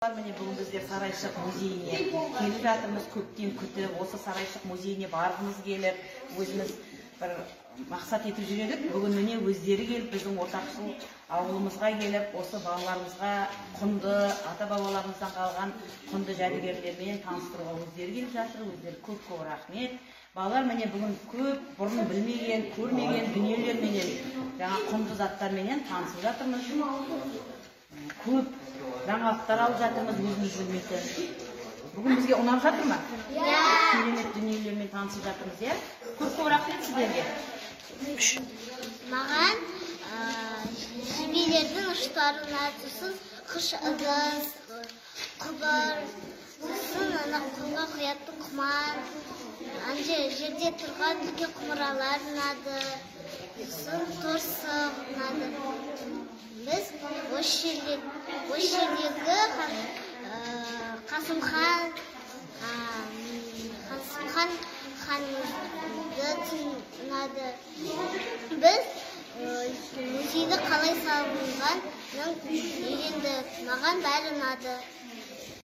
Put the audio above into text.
балалар, міне бүгін біздер Сарайшық музейіне келіп жатырмыз. Көптен күтіп, осы Сарайшық музейіне барғымыз келіп, өзіміз бір мақсат етіп жүр едік. Бүгін міне өздері келіп, біздің ортақшыл ауылымызға келіп, осы балаларымызға құнды, ата-бабаларымыздан қалған құнды жәдігерлермен таныстыруға өздері келіп жатыр. Өздері көп рахмет. Балалар міне бүгін көп бұрын білмеген, көрмеген дүниелерменен, жаңа құнды заттарменен танысып жатырмыз. Көп жаңалықтар алып жатырмыз, өзіміз білмейтін. Бүгін бізге ұнап жатыр ма? Керемет дүниелермен танысып жатырмыз, иә? Көп рахмет сіздерге. Маған жебелердің ұштарын сосын қыш ыдыс, құбыр, сосын құмға құятын құмар, жерде тұрған үлкен құмыралар ұнады, сосын торсық ұнады. Біз осы жердегі Қасымхан ханымызды ұнады. Біз музейді қалай салынғанын үйрендік. Маған бәрі ұнады.